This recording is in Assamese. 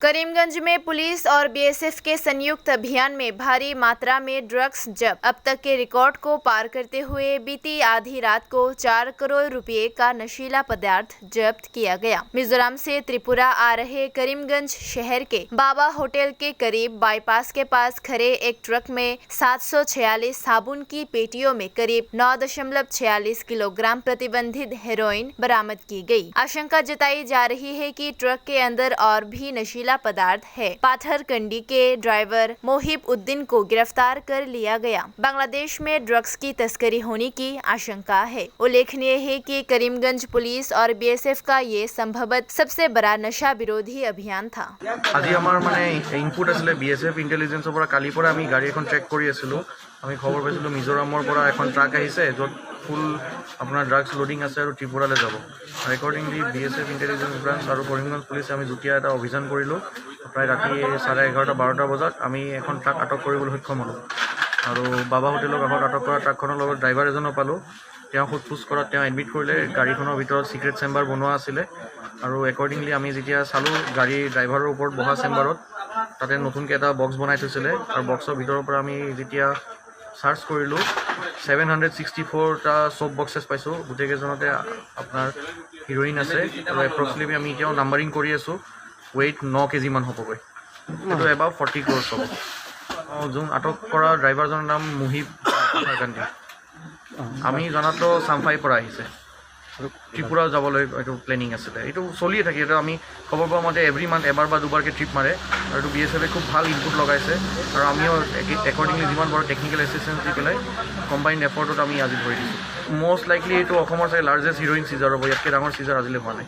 करीमगंज में पुलिस और बीएसएफ के संयुक्त अभियान में भारी मात्रा में ड्रग्स जब्त। अब तक के रिकॉर्ड को पार करते हुए बीती आधी रात को 4 करोड़ रुपए का नशीला पदार्थ जब्त किया गया। मिजोरम से त्रिपुरा आ रहे करीमगंज शहर के बाबा होटल के करीब बाईपास के पास खड़े एक ट्रक में 746 साबुन की पेटियों में करीब 9.46 किलोग्राम प्रतिबंधित हेरोइन बरामद की गई। आशंका जताई जा रही है कि ट्रक के अंदर और भी नशीला पदार्थ है। पाथरकंडी के ड्राइवर मोहिब उद्दीन को गिरफ्तार कर लिया गया। बांग्लादेश में ड्रग्स की तस्करी होने की आशंका है। उल्लेखनीय है कि करीमगंज पुलिस और बीएसएफ का ये संभवतः सबसे बड़ा नशा विरोधी अभियान था। আজি আমাৰ মানে ইনপুট আছিলে বিএসএফ ইন্টেলিজেন্সৰ পৰা কালিৰ পৰা আমি গাড়ী এখন ট্ৰেক কৰি আছিলো। আমি খবৰ পাইছিলো মিজোৰামৰ পৰা এখন ট্ৰাক আহিছে য'ত ফুল আপোনাৰ ড্ৰাগছ লোডিং আছে আৰু ত্ৰিপুৰালৈ যাব। একৰ্ডিংলি বিএসএফ ইন্টেলিজেন্স ব্ৰাঞ্চ আৰু কৰিমগঞ্জ পুলিচে আমি যুটীয়া এটা অভিযান কৰিলো। প্ৰায় ৰাতি 11:30-12টা বজাত আমি এখন ট্ৰাক আটক কৰিবলৈ সক্ষম হ'লো আৰু বাবা হোটেলৰ কাষত আটক কৰা ট্ৰাকখনৰ লগত ড্ৰাইভাৰ এজনো পালো। তেওঁ সোধপোছ কৰাত তেওঁ এডমিট কৰিলে গাড়ীখনৰ ভিতৰত সিক্ৰেট চেম্বাৰ বনোৱা আছিলে আৰু একৰ্ডিংলি আমি যেতিয়া চালোঁ গাড়ী ড্ৰাইভাৰৰ ওপৰত বহা চেম্বাৰত তাতে নতুনকৈ এটা বক্স বনাই থৈছিলে আৰু বক্সৰ ভিতৰৰ পৰা আমি যেতিয়া সাৰ্চ কৰিলো 764টা সব বক্সেস পাইছো। গোটেইকেইজনতে আপোনাৰ হিৰোইন আছে আৰু এপ্ৰক্সিমেটলি আমি এতিয়াও নাম্বাৰিং কৰি আছো। ওয়েট 9 কেজি মান হ'বগৈ। এইটো এবাউট 40 ক্ৰ'ৰ্ছ হ'ব। যোন আটক কৰা ড্ৰাইভাৰজনৰ নাম মুহিব পাথাৰকান্দি। আমি জনাতো চাম্ফাইৰ পৰা আহিছে ত্ৰিপুৰা যাবলৈ এইটো প্লেনিং আছিলে। এইটো চলিয়ে থাকে। এইটো আমি খবৰ পোৱা মতে এভৰি মান্থ এবাৰ বা দুবাৰকৈ ট্ৰিপ মাৰে আৰু এইটো বিএছএফে খুব ভাল ইনপুট লগাইছে আৰু আমিও একৰ্ডিংলি যিমান পাৰোঁ টেকনিকেল এছিষ্টেঞ্চ দি পেলাই কম্বাইণ্ড এফৰ্টত আমি আজি ধৰি দিছোঁ। মষ্ট লাইকলি এইটো অসমৰ চাগে লাৰ্জেষ্ট হিৰোইন চিজাৰ হ'ব। ইয়াতকৈ ডাঙৰ চিজাৰ আজিলৈ হোৱা নাই।